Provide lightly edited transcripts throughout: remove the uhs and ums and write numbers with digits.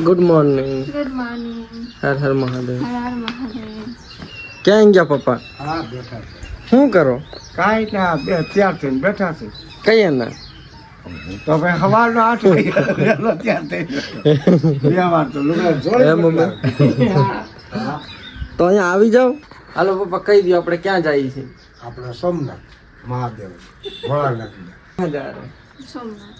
Good morning. Good morning. Har Har Mahadev. Har Har Mahadev. ક્યાં ગયા પપ્પા? હા બેઠા છે. શું કરો? કાંઈ ના બે ત્યાર થઈને બેઠા છે. કઈ ના તો ભાઈ સવારનો 8 વાગે વહેલો ત્યાર થઈને બે વાર તો લુગડા જોડે મમ્મી તો અહીંયા આવી જાઓ. હાલો પપ્પા કહી દો આપણે ક્યાં જઈએ છીએ. આપણે સોમનાથ મહાદેવ ભોળાનાથ. ક્યાં જા રહે? સોમનાથ.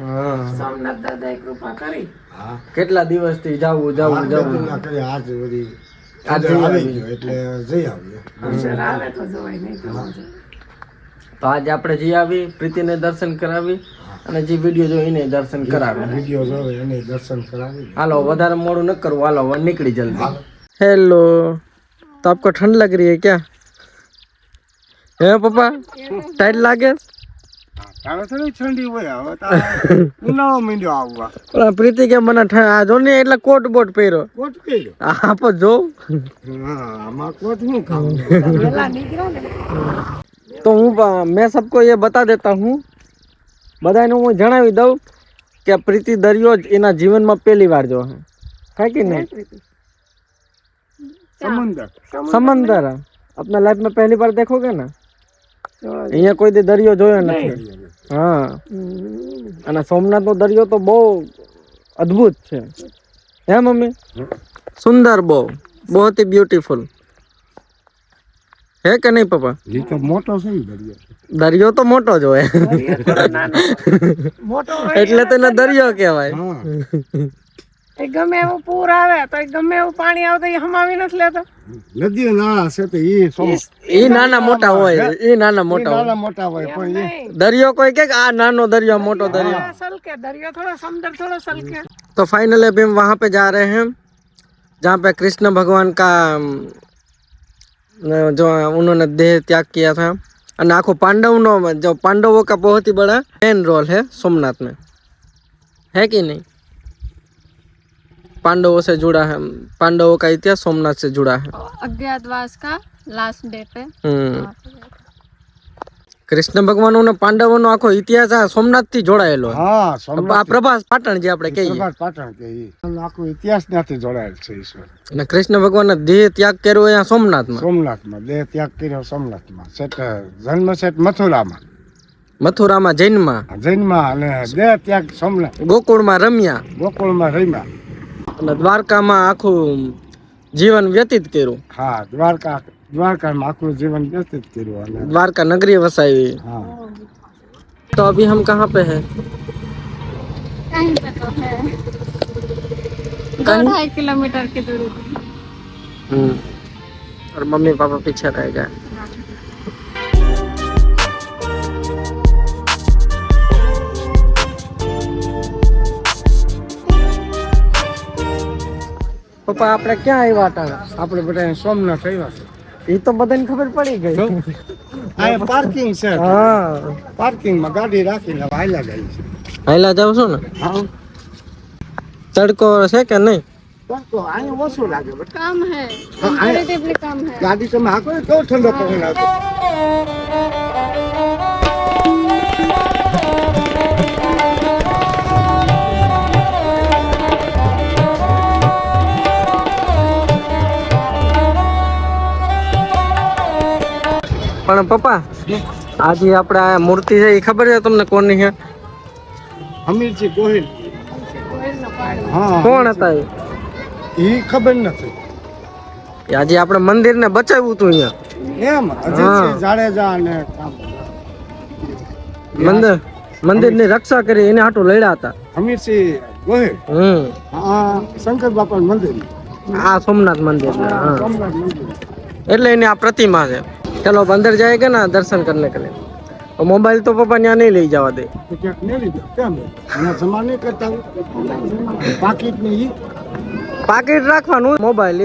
હા સોમનાથ દાદાએ કૃપા કરી. હા કેટલા દિવસથી જવું ના કરી આજ બધી આજે આવી ગયો એટલે જઈ આવીએ. અવસર આવે તો જવાય, નહીં તો ન જવાય. તો આજે આપણે જઈ આવી, પ્રીતિને દર્શન કરાવી અને જે વિડીયો જોઈ એને દર્શન કરાવે. વિડીયો જોવે એને દર્શન કરાવી. હાલો વધારે મોડું ન કરવું, હાલો હવે નીકળી જલ્દી. હેલો, तो आपको ठंड लग रही है क्या? है पापा टाइट लागे? તારે થોડી ઠંડી હોય હવે તો ઉનાળો મીંડ્યો આવવા. ઓલા પ્રીતિ કે મને આ જો ને એટલે કોટ બોટ પહેર્યો. કોટ કર્યો. આપ જો હા આમાં કોટ હું ખાવું. વેલા નીકળ્યા ને. तो मैं सबको ये बता देता हूँ, બધાને હું જણાવી દઉં કે પ્રીતિ દરિયો જ એના જીવનમાં પહેલી વાર જો है कि नहीं? સમંદર समंदर अपना लाइफ में पहली बार देखोगे ना, અહીંયા કોઈ દી દરિયો જોયો નથી. હા અને સોમનાથનો દરિયો તો બહુ અદ્ભુત છે. હે મમ્મી? સુંદર, બહુ बहुत ही ब्यूटीफुल है કે નહીં પપ્પા? એ તો મોટો છે ને દરિયો. દરિયો તો મોટો જ હોય મોટો એટલે તો એને દરિયો કહેવાય. હા એ ગમે એવું પૂર આવે તો એ ગમે એવું પાણી આવે તો એ હમાવી નથી લેતો. નદીઓ નાળા છે તો ઈ નાના મોટા હોય, ઈ નાના મોટા હોય. નાના મોટા હોય પણ એ દરિયો કોઈ કે આ નાનો દરિયો મોટો દરિયો. सलके दरिया थोड़ा समुद्र थोड़ा सलके. तो फाइनली अभी हम वहाँ पे जा रहे हैं जहाँ पे कृष्ण भगवान का जो उन्होंने देह त्याग किया था. और आखो पांडवों जो पांडवों का बहुत ही बड़ा मेन रोल है सोमनाथ में, है कि नहीं? पांडवों से जुड़ा है, पांडवों का इतिहास सोमनाथ से जुड़ा है. अज्ञातवास का लास्ट डेट है. કૃષ્ણ ભગવાનનો પાંડવોનો આખો ઇતિહાસ આ સોમનાથ થી જોડાયેલો. હા આ સોમનાથ પ્રભાસ પાટણ જે આપણે કહીએ, પ્રભાસ પાટણ કે ઈ આખો ઇતિહાસ ત્યાંથી જોડાયેલ છે ઈશ્વર. અને કૃષ્ણ ભગવાનનો દેહ ત્યાગ કર્યો અહીંયા સોમનાથમાં. સોમનાથમાં દેહ ત્યાગ કર્યો સોમનાથમાં. સેટ જન્મ સેટ મથુરામાં, મથુરામાં જૈનમાં, જૈનમાં અને દેહ ત્યાગ સોમનાથ. ગોકુળમાં રમ્યા ગોકુળમાં રમ્યા. અને દ્વારકામાં આખું જીવન વ્યતીત કર્યું. હા દ્વારકામાં આખું જીવન વ્યતીત કર્યું. અને द्वारका नगरी वसाई. હા तो अभी हम कहाँ पे हैं? कहीं पे तो है 2-2.5 किलोमीटर की दूरी पे. और मम्मी पापा पीछे रह गए. પપ્પા આપણે ક્યાં આવ્યા હતા? આપણે બધા સોમનાથ આવ્યા છે. એ તો બધાને ખબર પડી ગઈ. આ પાર્કિંગ છે. હા પાર્કિંગમાં ગાડી રાખીને હાલ્યા જાય છે. હાલ્યા જાવ છો ને? હા તડકો છે કે નહીં? તો અહીંયા ઓછું લાગે. काम है, हाँ, कंपैरेटिवली काम है. ગાડી તમે હાકો ને કેવો ઠંડો પવન આવતો. પણ પપ્પા આજે આપણે આ મૂર્તિ છે એ ખબર છે તમને કોની છે? હમીરજી ગોહિલ. कोयल न पाड़ी. હા કોણ હતા એ? એ ખબર નથી. એ આજે આપણે મંદિરને બચાવ્યું હતું અહીંયા. એમ અજયસિંહ જાડેજા અને મંદિરની રક્ષા કરી એને હાટું લડ્યા હતા. હમીરસિંહ ગોહિલ. હા શંકર બાપા મંદિર. આ સોમનાથ મંદિર. हाँ સોમનાથ મંદિર. એટલે એની આ પ્રતિમા છે. चलो अब अंदर जाएगा ना दर्शन करने के लिए. और मोबाइल तो पापा यहाँ नहीं ले जावा दे. તો ક્યાંક નહીં લીધો કેમ એના જમા નહીં કરતા પાકીટ ને ઈ પાકીટ રાખવાનું, મોબાઈલ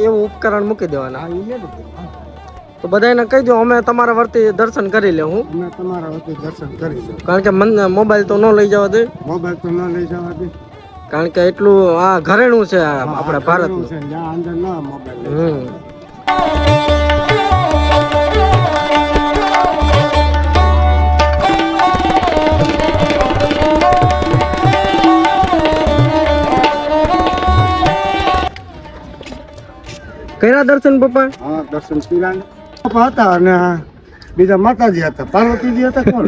એવું ઉપકરણ મૂકી દેવાના. હા ઈ નહીં લીધું. તો બધાને કહી દો અમે તમારા વર્તી દર્શન કરી લેવું, અમે તમારા વતી દર્શન કરી દો. કારણ કે મોબાઈલ તો ન લઈ જવા દે, મોબાઈલ તો ન લઈ જવા દે. કારણ કે એટલું આ ઘરેણું છે આ આપણા ભારતનું. છે જ્યાં અંદર ના મોબાઈલ લઈ હમ કર્યા દર્શન પપ્પા? હા દર્શન કર્યા ને. પપ્પા હતા અને બીજા માતાજી હતા, પાર્વતીજી હતા. કોણ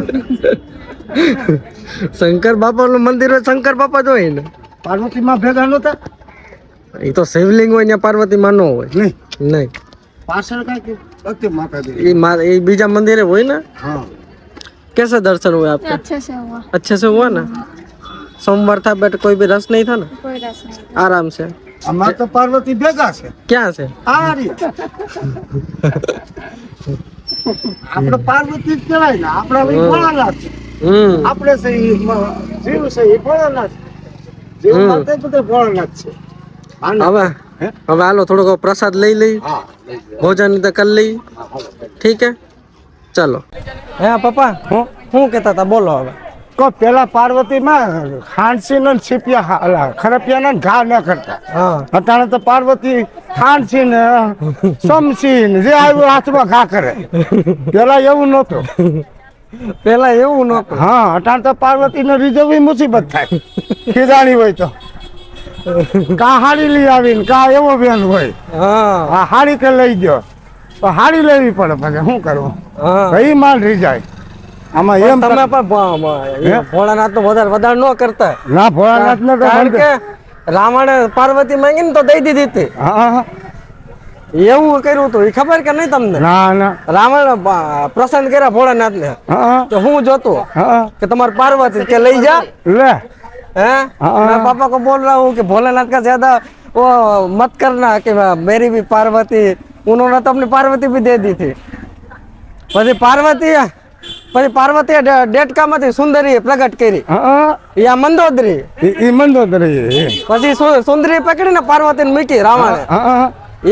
શંકર બાપા નું મંદિર હોય, શંકર બાપા જ હોય ને. પાર્વતી માં ભેગા નતા? એ તો શિવલિંગ હોય ને પાર્વતી માં નો હોય. નહીં, નહીં, પાછળ કઈ ભક્તિ માતાજી. એ બીજા મંदिरे હોય ना। हाँ कैसे दर्शन हुए आपके? अच्छे से हुआ। अच्छे से हुआ ना? सोमवार था बट कोई भी रस नहीं था ना? कोई रस नहीं। आराम से। અમાર તો પાર્વતી ભેગા છે। क्या से? આ રી આપણે પાર્વતી જ કહેવાય ને, આપણા ભાઈ ભોળાનાથ છે। આપણે છે ઈ જીવ છે ઈ ભોળાનાથ, જીવ માટે બધે ભોળાનાથ છે। હવે હે? હવે હાલો થોડોક પ્રસાદ લઈ લઈ, હા ભોજન તો કરી લઈ, ठीक है चलो। હે પપ્પા શું કહેતા હતા બોલો હવે? તો પેલા પાર્વતી માં ખાંડસી ને છીપિયા ખરપિયા ને ઘા ન કરતા। હા અત્યારે તો પાર્વતી ખાંડસી ને સમસી ને જે આવ્યું હાથમાં ઘા કરે। પેલા એવું નહોતું। પેલા એવું નહોતું। હા અત્યારે તો પાર્વતી ને રીઝવવી મુસીબત થાય। ખીજાણી હોય તો કા હાડી લઈ આવીને કા એવો બેન હોય, હા આ હાડી કે લઈ ગયો તો હાડી લેવી પડે, પછી શું કરવું? હા કઈ માલ રીજાય આમાં એમ તમે પણ ભોળાનાથ નું વધારે ન કરતા। ના ભોળાનાથ ને તો કારણ કે રાવણે પાર્વતી માંગી ને તો દઈ દીધી હતી, હા એવું કર્યું હતું, એ ખબર કે નહીં તમને? ના ના રાવણ પ્રસન્ન કર્યા ભોળાનાથ ને, હા તો હું જોતું હા कि तुम्हारे पार्वती के ले जा લે हैं। मैं पापा को बोल रहा हूँ कि भोलेनाथ का ज्यादा वो मत करना कि मेरी भी पार्वती, उन्होंने तो अपनी पार्वती भी दे दी थी। પછી પાર્વતી ડેટકામાંથી સુંદરી પ્રગટ કરી, હા યા મંદોદરી, એ મંદોદરી પછી સુંદરી પકડીને પાર્વતીને મૂકી રાવણે, હા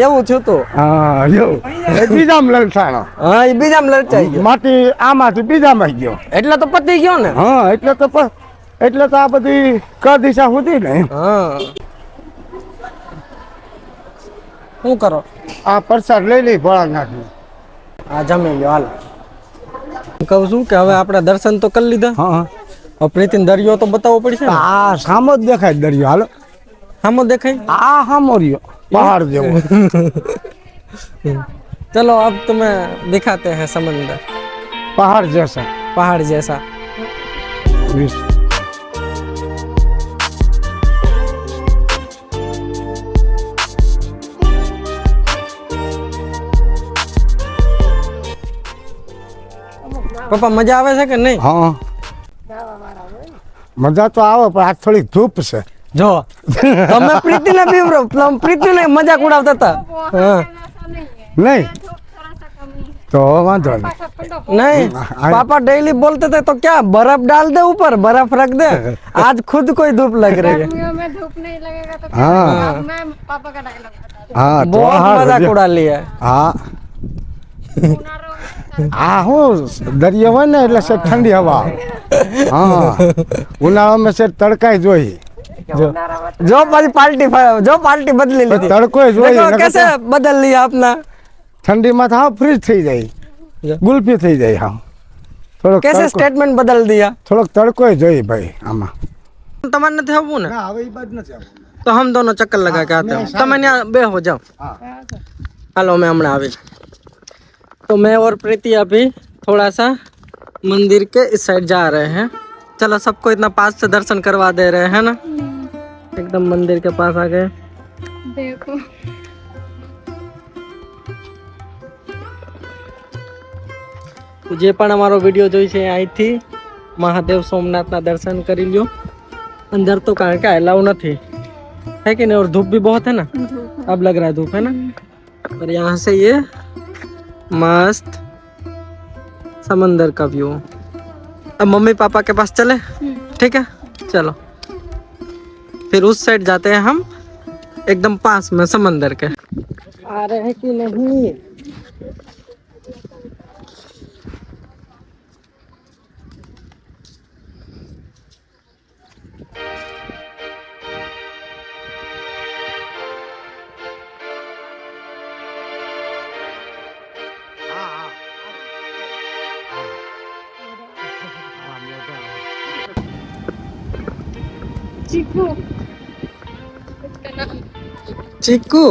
એવું થયું તું। હા એવું એ બીજામાં લલસાણો, હા એ બીજામાં લલચાઈ ગયો, માટી આમાંથી બીજામાં ગયો। એટલે તો પતી ગયો ને। હા એટલે તો આ બધી ક દિશા સુધી ને। હા શું કરો? આ પ્રસાદ લઈ લઈ ભોળાનાથ નું। આ જમી લ્યો હાલો। કહું છું કે હવે આપણે દર્શન તો કરી લીધા, હા હવે પ્રીતિન દરિયો તો બતાવવો પડશે ને। આ સામો જ દેખાય દરિયો। હાલો સામો દેખાય? આ સામો રહ્યો પહાડ જેવો। चलो अब तुम्हें दिखाते हैं समंदर, पहाड़ जैसा। पहाड़ जैसा। પપ્પા મજા આવે છે કે નહીં? હા મજા તો આવે પણ આ થોડીક ધૂપ છે। જો તમે પ્રીતિને બીવરો, પ્રીતિને મજાક ઉડાવતા હતા। હા नहीं तो वांधो नहीं। नहीं पापा डेली बोलते थे तो क्या बर्फ डाल दे ऊपर, बर्फ रख दे। आज खुद कोई धूप लग रही है। गर्मियों में धूप नहीं लगेगा तो हाँ। अब मैं पापा का डायलॉग बता दूं। हाँ तो बहुत हाँ, मजाक उड़ा लिया है। हाँ આ હું દરિયો હોય ને એટલે છે ઠંડી હવા। હા ઉનાળામાં છે તડકાય જોઈએ। जो पार्टी बदली ली थी। તડકો જોઈએ देखो નકર कैसे बदल लिया अपना। ઠંડીમાં તો હા ફ્રીજ થઈ જાય, ગુલ્ફી થઈ જાય। હા कैसे स्टेटमेंट बदल दिया। થોડોક તડકો જોઈએ ભાઈ આમાં। તમારે નથી આવવું ને? ના હવે ઈ બાજુ નથી આવવું। तो हम दोनों चक्कर लगा के आते हैं। તમે ત્યાં બે हो जाओ। हेलो मैं हमने आवे। तो मैं और प्रीति अभी थोड़ा सा मंदिर के इस साइड जा रहे हैं। चलो सबको इतना पास से दर्शन करवा दे रहे हैं ना, एकदम मंदिर के पास आ गए। देखो જે પણ અમારો વિડીયો જોઈ છે અહીંથી મહાદેવ સોમનાથના દર્શન કરી લ્યો। अंदर तो કારણ કે अलाउ નથી है कि नहीं, और धूप भी बहुत है ना, अब लग रहा है धूप है ना। और यहाँ से ये मस्त समंदर का व्यू। अब मम्मी पापा के पास चले, ठीक है चलो। फिर उस साइड जाते हैं हम, एकदम पास में समंदर के। आ रहे हैं कि नहीं? चीकू इसका नाम। चीकू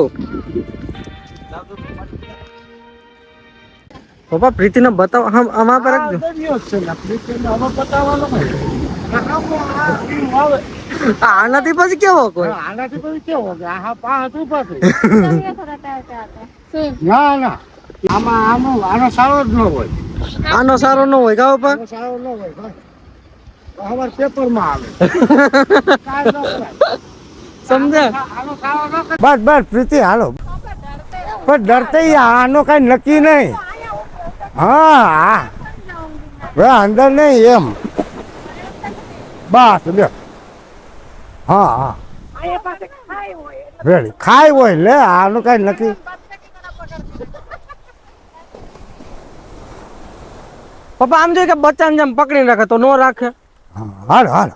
પપ્પા પ્રીતિને બતાવો આમાં પર રાખજો. દરિયો જ છે ને પ્રીતિને હવે બતાવવાનો કઈ આવે આનાથી પછી કેવો કોઈ આનાથી પછી કેવો કે આ પાંચ ઉભા થઈ ये थोड़ा टाइट आता है ના ના આનો સારો જ ન હોય આનો સારો ન હોય કા પપ્પા આનો સારો ન હોય ભાઈ અમાર પેપરમાં આવે કાંઈ ન કરાય. સમજ્યા આનો સારો ન કરાય. બસ બસ પ્રીતિ હાલો પણ ડરતે આનો કઈ નક્કી નહીં હા અંદર નહીં એમ બસ લે હા હા आया पासे खाए हुए રેડી ખાય હોય લે આનું કઈ નક્કી પપ્પા આમ જોઈએ કે બચ્ચાને જેમ પકડી રાખે તો નો રાખે. હા હાલો હાલો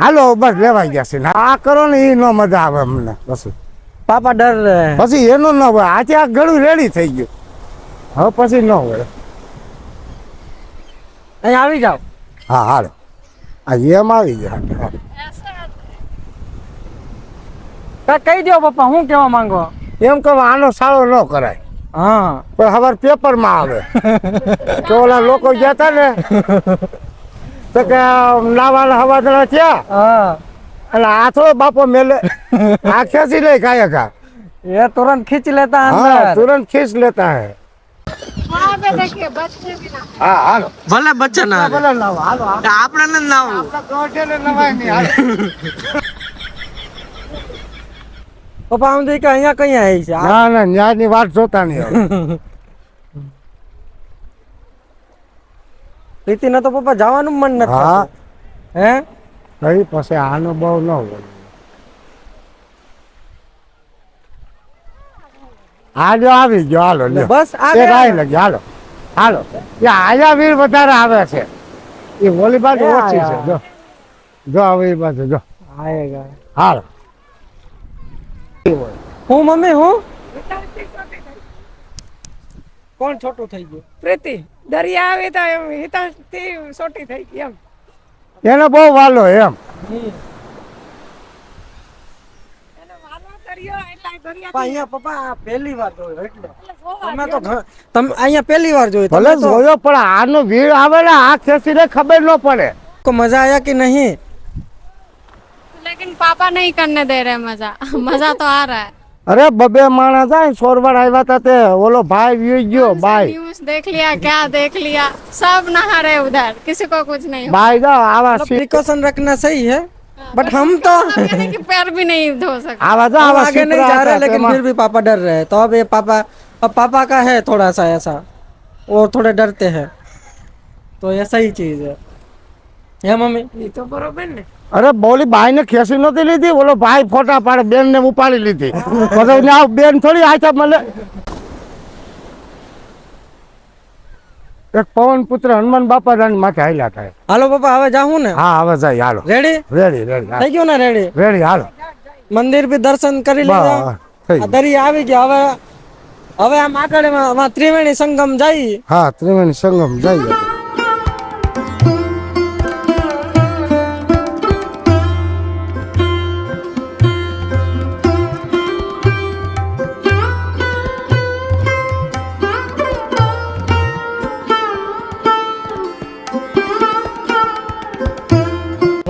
હાલો બસ લેવાઈ ગયા છે ને આ કરો ને એ ન મજા આવે અમને પછી પાપા ડર રહે. પછી એનું ન હોય આજે આ ગળું રેડી થઈ ગયું હવે પછી ન હોય અહીંયા આવી જાવ. હા હાલો આ એમ આવી ગયા કાંઈક કહી દો પપ્પા હું કેવા માંગો. એમ કહો આનો સારો ન કરાય હા પણ હવે પેપરમાં આવે તો ઓલા લોકો ગયા હતા ને તો કે નાવાના હવાદળા થયા હા અને આ થોડો બાપો મેલે આ ખેંચી લે કાયકા એ તુરંત ખીંચ લેતા हाँ અંદર. तुरंत खींच लेता है वहाँ पे देखिए बच्चे भी ना हाँ हालो ભલે બચ્ચા ના આવે. ભલે લાવો હાલો આપણે ને ના આવું. આપણા દોઢે નવાય નહીં હાલો પપ્પા આમ જોઈએ કે અહીંયા કઈ આવી છે. ના ના ન્યાયની વાત જોતા નહીં હવે પ્રીતિને તો પપ્પા જવાનું મન નથી હા. થતું. હે કઈ પછી આનો બહુ ન હોય આ જો આવી ગયો હાલો લ્યો બસ આ તે ગયા. રાય લગી હાલો હાલો એ આયા વીર વધારે આવે છે એ ઓલી બાજુ એ ઓછી છે આયા. જો જો હવે એ બાજુ જો આયેગા. હાલો હું મમ્મી હું કોણ છોટું થઈ ગયું. પ્રીતિ દરિયા આવી તો એમ હિતાથી સોટી થઈ ગઈ એમ એને બહુ વાલો એમ એનો વાલો દરિયો એટલે દરિયા પણ અહીંયા પપ્પા આ પહેલી વાર જોયું એટલે તમે તો તમે અહીંયા પહેલી વાર જોયું. ભલે તમે તો જોયો પણ આનો ભીડ આવે ને આ ખેંચીને ખબર ન પડે को मजा आया कि नहीं. लेकिन पापा नहीं करने दे रहे मजा मजा तो आ रहा है અરે બબે માણસ જાય સોરવાડ આવ્યા હતા તે ઓલો ભાઈ વી ગયો બાઈ न्यूज देख लिया क्या देख लिया सब नहा रहे उधर किसी को कुछ नहीं हुआ બાઈ જાઓ આવા प्रिकॉशन रखना सही है बट हम तो हम यानी कि पैर भी नहीं धो सकते આવા જા हम આવા आगे नहीं છીપરા जा रहे હતા लेकिन તેમાં. फिर भी पापा डर रहे हैं तो अब ये पापा का है थोड़ा सा ऐसा वो थोड़े डरते हैं तो ये सही चीज है मम्मी. એ તો બરોબર ને અરે બોલી બાઈ ને ખેંચી નતી લીધી ઓલો ભાઈ ફોટા પાડે બેન ને ઉપાડી લીધી પછી આ બેન થોડી આછા મળે એક પવન પુત્ર હનુમાન બાપા રાની માથે હાલ્યા થાય હાલો પપ્પા હવે જાઉં ને. હા હવે જાય હાલો રેડી રેડી રેડી થઈ ગયું ને રેડી. રેડી હાલો મંદિર બી દર્શન કરી લીધા. બસ, થઈ આ ગયું. દરિયા આવી ગયા હવે આમ આગળ એમાં ત્રિવેણી સંગમ જઈ. હા ત્રિવેણી સંગમ જઈએ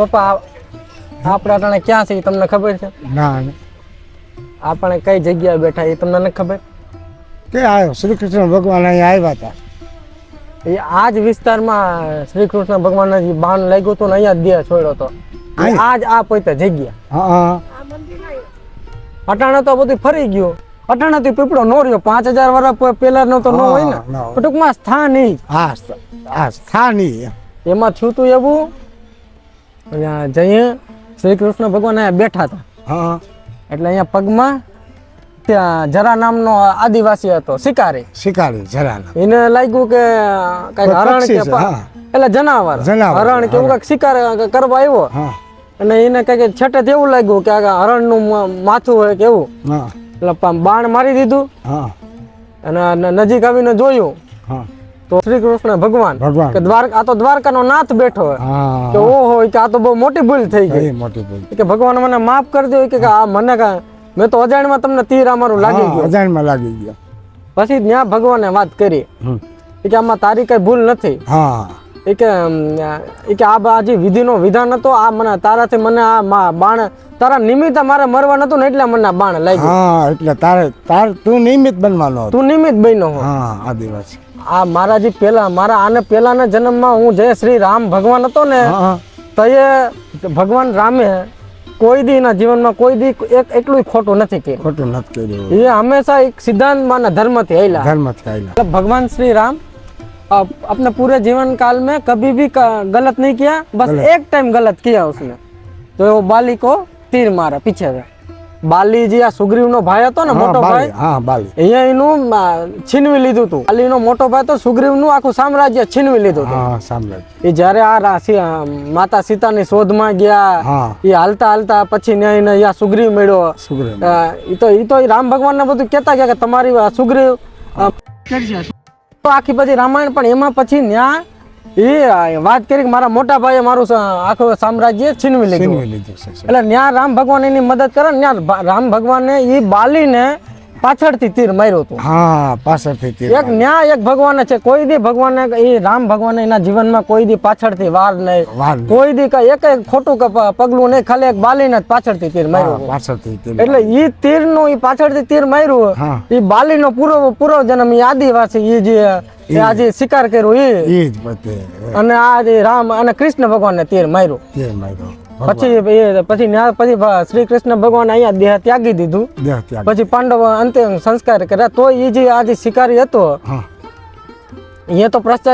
પપ્પા આપણે અટાણે ક્યાં છે ઈ તમને ખબર છે. ના ના. આપણે કઈ જગ્યાએ બેઠા એ તમને નથી ખબર. કે આવ્યો શ્રી કૃષ્ણ ભગવાન અહીંયા આવ્યા હતા એ આ જ વિસ્તારમાં શ્રી કૃષ્ણ ભગવાનના જે બાણ લાગ્યું હતું ને અહીંયા જ દેહ છોડ્યો હતો. અહીંયા? આ જ આ પોતે જગ્યા. હા હા આ મંદિર નહીં અટાણે તો બધું ફરી ગયું. અટાણે તો પીપળો નો રહ્યો 5000 વર્ષ પહેલા નો તો નો હોય ને. હા, ન હોય. પણ ટૂંકમાં સ્થાન ઈ હા સ્થાની એમાં થયું તું એવું અહીંયા જઈએ શ્રી કૃષ્ણ ભગવાન અહીંયા બેઠા હતા હા એટલે અહીંયા પગમાં ત્યાં જરા નામનો આદિવાસી હતો શિકારી. શિકારી જરાના એને લાગ્યું કે કઈક હરણ પક્ષી કે છે, હા. એટલે જનાવર જનાવર, હરણ કે એવું કઈક શિકાર કરવા આવ્યો હા અને એને કઈક છેટે એવું લાગ્યું કે આ હરણનું માથું હોય કે એવું હા એટલે બાણ મારી દીધું હા અને નજીક આવીને જોયું હા તો શ્રી કૃષ્ણ ભગવાન ભગવાન. કે આ તો દ્વારકાનો નાથ બેઠો હોય હા કે ઓહો કે આ તો બહુ મોટી ભૂલ થઈ ગઈ એ મોટી ભૂલ કે ભગવાન મને માફ કરી દો કે આ મને મેં તો અજાણ્યમાં તમને તીર અમારું લાગી ગયું અજાણમાં લાગી ગયો પછી ત્યાં ભગવાને વાત કરી કે આમાં તારી કઈ ભૂલ નથી. હા એ કે આ જે વિધિનો વિધાન હતો, આ મને તારાથી મને આ બાણ તારા નિમિત્તે મારે મરવા નતું ને એટલે મને આ બાણ લાગ્યું. હા એટલે તારે તું નિમિત્ત બનવાનો હતો. તું નિમિત્ત બન્યો હો. હા આદિવાસી. આ મારા જે આને પેલાના જન્મમાં હું જે શ્રી રામ ભગવાન હતો ને, તો એ ભગવાન રામે કોઈ દી એના જીવનમાં કોઈ દી એટલું ખોટું નથી કર્યું. ખોટું નથી કર્યું. એ હંમેશા એક સિદ્ધાંતમાં ધર્મથી આયેલા. ધર્મથી આયેલા. भगवान श्री राम अपने पूरे जीवन काल में कभी भी गलत नहीं किया, बस एक टाइम गलत किया उसने, तो वो बाली को तीर मारा पीछे से. बाली जी આ સુગ્રીવ નો ભાઈ હતો ને, મોટો ભાઈ. હા બાલી. અહીંયા એનું છીનવી લીધું હતું. બાલી નો મોટો ભાઈ તો સુગ્રીવ નું આખું સામ્રાજ્ય છીનવી લીધું હતું. હા સામ્રાજ્ય. એ જયારે આ માતા સીતાની શોધમાં ગયા, એ હાલતા હાલતા પછી ન્યાય સુગ્રીવ મળ્યો. સુગ્રીવ એ તો રામ ભગવાન ને બધું કેતા ગયા કે તમારી સુગ્રીવ તો આખી પછી રામાયણ. પણ એમાં પછી ન્યા એ વાત કરી કે મારા મોટા ભાઈએ મારું આખું સામ્રાજ્ય છીનવી લીધું. એટલે ન્યા રામ ભગવાન એની મદદ કરે. ન્યા રામ ભગવાને એ બાલીને પાછળથી તીર માર્યો હતો. હા પાછળથી તીર. એક ન્યા એક ભગવાન છે, કોઈ દી ભગવાને એ રામ ભગવાને એના જીવનમાં કોઈ દી પાછળથી વાર નહીં, કોઈ દી એક ખોટું પગલું નહીં, ખાલી એક બાલીને જ પાછળથી તીર માર્યો. પાછળથી તીર. એટલે ઈ તીર નું ઈ પાછળથી તીર માર્યું, ઈ બાલીનો પૂરો જન્મ ઈ આદિવાસી ઈ જે આજે શિકાર કર્યો ઈ જ બધે. અને આ જે રામ અને કૃષ્ણ ભગવાનને તીર માર્યું. તીર માર્યો. પછી શ્રી કૃષ્ણ ભગવાન અહીંયા દેહ ત્યાગી દીધું. પછી પાંડવ અંતિમ સંસ્કાર કર્યા. તો એ જે આ જે શિકારી હતો, એ તો પ્રશ્ન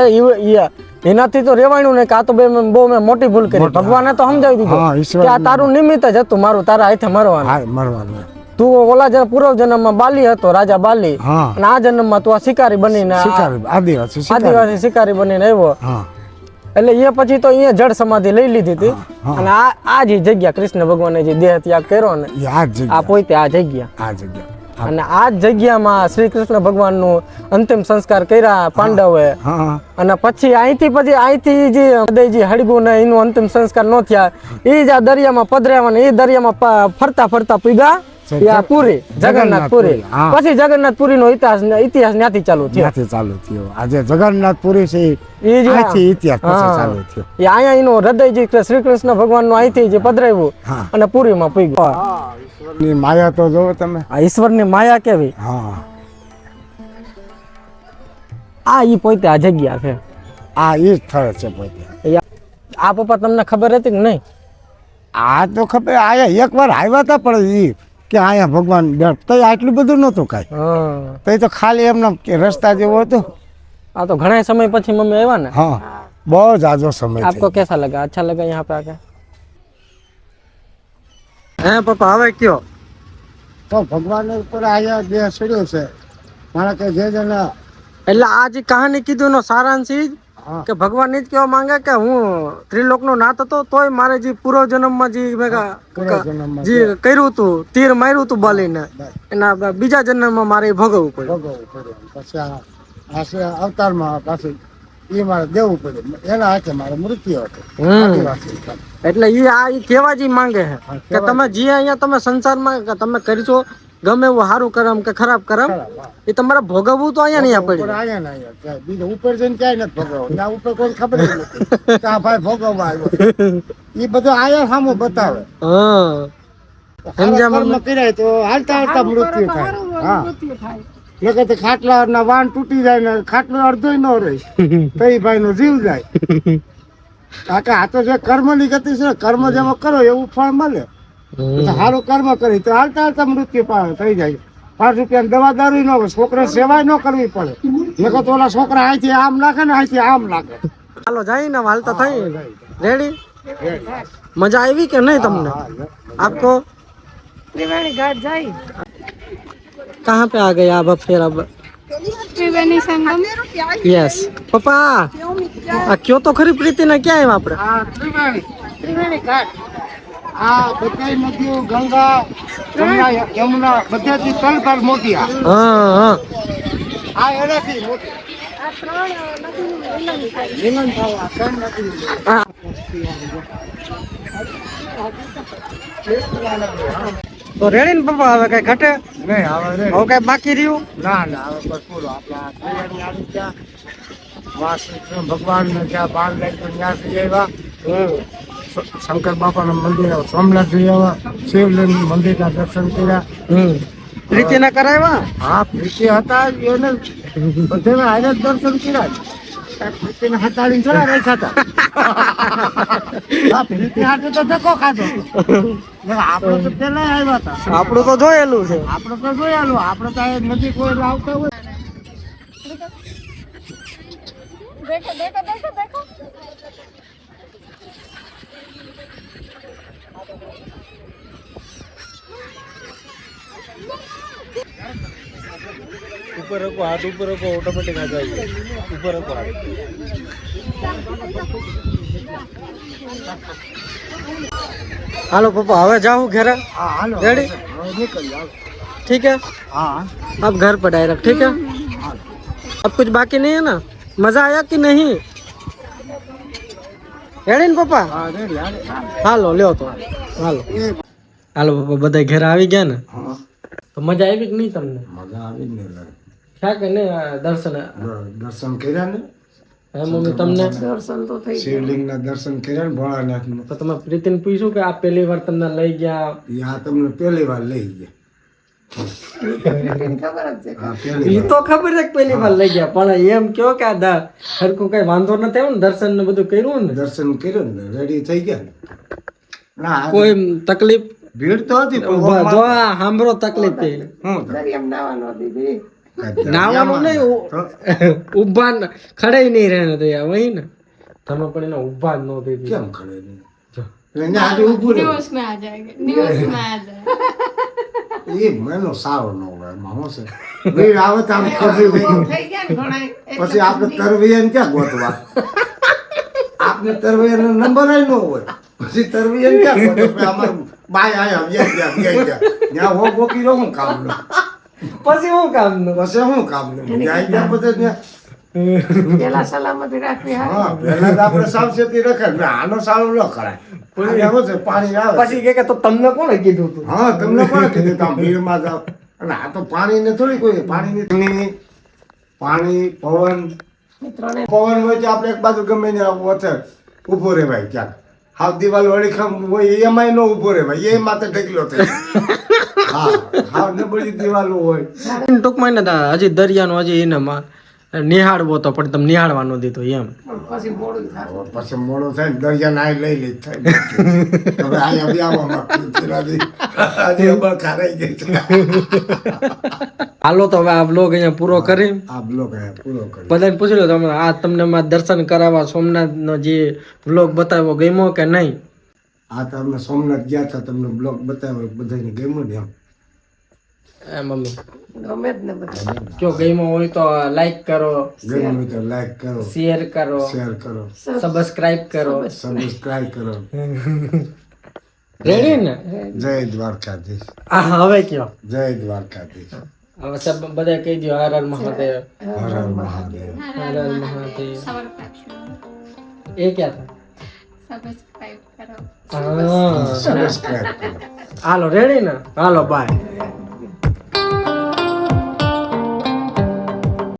એનાથી તો રેવાણું નહીં કે આ તો બહુ મેં મોટી ભૂલ કરી. ભગવાને તો સમજાવી દીધું કે આ તારું નિમિત્ત જ હતું, મારું તારા હાથે મરવાનું. તું ઓલા જન્મ પૂર્વ જન્મમાં બાલી હતો, રાજા બાલી, અને આ જન્મમાં તું આ શિકારી બનીને આદિવાસી શિકારી બનીને આવ્યો. એટલે એ પછી તો અહીંયા જળ સમાધિ લઈ લીધી હતી. અને આ જે જગ્યા કૃષ્ણ ભગવાને જે દેહ ત્યાગ કર્યો ને, આ પોતે આ જગ્યા. અને આ જગ્યામાં શ્રી કૃષ્ણ ભગવાન નું અંતિમ સંસ્કાર કર્યા પાંડવે. અને પછી અહીંથી જે હડગું ને એનું અંતિમ સંસ્કાર ન થયા, એ જ આ દરિયામાં પધરાવા ને એ દરિયામાં ફરતા પૂગા પુરી, જગન્નાથપુરી. પછી જગન્નાથપુરી નો ઇતિહાસ ત્યાંથી ચાલુ થયો. આજે જગન્નાથપુરી છે એ ઇતિહાસ ચાલુ થયો. અહીંયા એનું હૃદય શ્રી કૃષ્ણ ભગવાન નું અહીંથી જે પધરાવ્યું અને પુરીમાં પૂગ્યું. માયા તો જોવો તમે. ઈશ્વર ની માયા કેવી. આ ઈ પોતે આ જગ્યા છે. આ ઈ સ્થળ છે પોતે. આ પપ્પા તમને ખબર હતી કે નહીં? આ તો ખબર. આયા એકવાર આવ્યા હતા, પણ ઈ કે અહીંયા ભગવાન તો આટલું બધું નતું કાંઈ. તો ખાલી એમના રસ્તા જેવો હતો. આ તો ઘણા સમય પછી મમ્મી આવ્યા ને. હા બહુ જાજો સમય. આપકો कैसा लगा? अच्छा लगा यहाँ पे आके? હે પપ્પા હવે કયો? તો ભગવાન ઉપર આયા દેહ છોડ્યો છે મારા કે જે જણા. એટલે આ જે કહાની કીધું નો સારાંશ ઈ કે ભગવાન એ જ કહેવા માંગે કે હું ત્રિલોક નો નાથ હતો, તોય મારે જે પૂર્વ જન્મમાં જે કર્યું હતું, તીર માર્યું હતું બાલીને, એના બીજા જન્મમાં મારે ભોગવવું પડ્યું. પછી અવતારમાં પાછું એ મારે દેવું પડ્યું. એના હાથે મારે મૃત્યુ હતું. એટલે એ કેવા જ માંગે છે કે તમે જે અહીંયા તમે સંસારમાં તમે કરશો ગમે એવું સારું કરમ કે ખરાબ કરમ, એ તમારે ભોગવવું તો અહીંયા નહીં પડે. બીજું ઉપર જઈને ક્યાંય નથી ભોગવવું. ત્યાં ઉપર કોઈ ખબર જ નથી કે આ ભાઈ ભોગવવા આવ્યો. એ બધું આયા સામું બતાવે. કર્મ કર્યા તો હાલતા હાલતા મૃત્યુ થાય. હા તો ખાટલા ના વાન તૂટી જાય ને ખાટલો અડધો ન રહે તો એ ભાઈ નો જીવ જાય. આ તો જે કર્મ ની ગતિ છે, કર્મ જેમાં કરો એવું ફળ મળે. સારું કર્મ કરી તો હાલતા હાલતા મૃત્યુ થઈ જાય. 5 રૂપિયા દવા દારૂ ન હોય, છોકરા સેવાય ન કરવી પડે. નકર તો ઓલા છોકરા અહીંથી આમ નાખે ને અહીંથી આમ નાખે. ચાલો જાય ને હાલતા થઈ. રેડી? મજા આવી કે નહીં તમને? આપકો त्रिवेणी घाट जाई. कहाँ पे आ गए आप अब फिर? अब त्रिवेणी संगम. यस पप्पा क्यों तो खरी प्रीति ने क्या है वहाँ पर? ત્રિવેણી ઘાટ. આ બધી નદીઓ ગંગા યમુના બધાથી તલભર મોટી. હા આ એનાથી મોટી. મિલન થવા 3 નદી. તો રેડી ને પપ્પા હવે કઈ ઘટે? નહીં હવે રે હવે કઈ બાકી રહ્યું? ના ના હવે બસ પૂરો આપણા તૈયારી આવી ગયા વાસ ભગવાન ને ત્યાં બાર લાગ્યું ત્યાંથી આવ્યા શંકર બાપાના મંદિર સોમનાથ જઈ આવ્યા શિવલિંગ મંદિરના દર્શન કર્યા પ્રીતિ ના કરાવ્યા? હા પ્રીતિ હતા એને બધાને હારે જ દર્શન કર્યા પ્રીતિને હટાડીને થોડા રાખ્યા હતા પ્રીતિ હાથે તો ધક્કો ખાધો આપણે તો પેલા આવ્યા હતા આપણું તો જોયેલું છે. આપણે તો જોયેલું આપણે તો આ નજીક કોઈ આવતા હોય देखो देखो देखो देखो ऊपर रखो, हाथ ऊपर रखो, ऑटोमेटिक आ जाएगी. ऊपर रखो हाथ. हालो पापा, હવે जाऊँ घर? હા હાલો રેડી? હવે નીકળી આવો ठीक है, હા अब घर पर डायरेक्ट. ठीक है, अब कुछ बाकी नहीं है ना? मजा आया कि नहीं? રેડી ને પપ્પા? હા રેડી હાલો હાલો લ્યો તો. હાલો હાલો પપ્પા, બધા ઘરે આવી ગયા ને? હા તો મજા આવી કે નહીં તમને? મજા આવી ને છે કે નહીં આ દર્શન? દર્શન કર્યા ને હે મમ્મી તમને? દર્શન તો થઈ શિવલિંગના દર્શન કર્યા ને ભોળાનાથનું તો તમે પ્રીતિને પૂછ્યું કે આ પહેલી વાર તમને લઈ ગયા? એ આ તમને પહેલી વાર લઈ ગયા ખબર જ છે હા પહેલી એ તો ખબર છે કે પહેલી વાર લઈ ગયા, પણ એમ કયો કે આ હરખું કઈ વાંધો નથી આવ્યો ને? દર્શન ને બધું કર્યું ને? દર્શન કર્યું ને રેડી થઈ ગયા ને ના કોઈ તકલીફ? ભીડ તો હતી પણ ઉભા જો આ સાંભળો તકલીફ એ. હું દરિયામ નાવાનો દીદી નાવાનું નહીં, ઉભા ખડે નહીં રહે ને વહી ને તમે પણ એને ઉભા જ ન દીધી. કેમ ખડે નહીં એને આજે ઊભું રહ્યું न्यूज में आ जाएंगे, न्यूज में आ जाएगा. એ મહિનો સારો ન હોય એમાં શું છે ભીડ આવે તો આમ ખસી થઈ ગયું. થઈ ગયા ને ઘણા પછી આપણે તરવૈયાને ક્યાં ગોતવા આપણે તરવૈયાનો નંબર ન હોય પછી તરવૈયાને ક્યાં ગોતવા કે અમાર બાય આયા ત્યાં હો ગોકી રહ્યો હું કામ નો પછી શું કામ નું? પછી હું કામ નો ત્યાં ગયા પછી ત્યાં પેલા સલામતી રાખવી હા હા પહેલા તો આપણે સાવચેતી રખાય ને આનો સારો ન કરાય આનો છે પાણી આવે પછી કે તો તમને કોણે કીધું તું? હા તમને કોણ કીધું તમે ભીડમાં જાઓ અને આ તો પાણીને થોડી કોઈ પાણીની પાણી પવન ત્રણે પવન હોય તો આપણે એક બાજુ ગમે ને ઓછે ઊભો રહેવાય ક્યાંક હાવ દિવાલ વળીખમ હોય એમાંય ન ઊભો રહેવાય એ માથે ઢગલો થાય હા હાવ નબળી દિવાલો હોય ટૂંકમાં ને હજી દરિયાનો હજી એને નિહાળવો તો પણ તમે નિહાળવાનો દીધો એમ. પછી મોડું થાય પછી મોડું થાય ને દરિયા ના લઈ લે થાય હવે અહીંયા બી આવવામાં હજી બળખા રહી ગઈ છે હાલો તો હવે આ બ્લોગ અહીંયા પૂરો કરી આ બ્લોગ પૂરો કર્યો બધાને પૂછી લો તમે આ તમને અમારા દર્શન કરાવવા સોમનાથનો જે બ્લોગ બતાવ્યો ગમ્યો કે નહીં? આ તમે સોમનાથ ગયા હતા તમને બ્લોગ બતાવ્યો બધાને ગમ્યું ને એમ મમ્મી ગમે જ ને બધા જો ગમ્યો હોય તો લાઈક કરો, ગમ્યું હોય તો લાઈક કરો શેર કરો, શેર કરો સબસ્ક્રાઇબ કરો. સબસ્ક્રાઇબ કરો રેડી ને? જય દ્વારકાધીશ હા હવે કયો? જય દ્વારકાધીશ હવે સબ બધા કહી દો હર હર મહાદેવ, હર હર મહાદેવ હર હર મહાદેવ. એ ક્યાં सब्सक्राइब करो. था? સબસ્ક્રાઇબ કરો હાલો રેડી ને? હાલો બાય.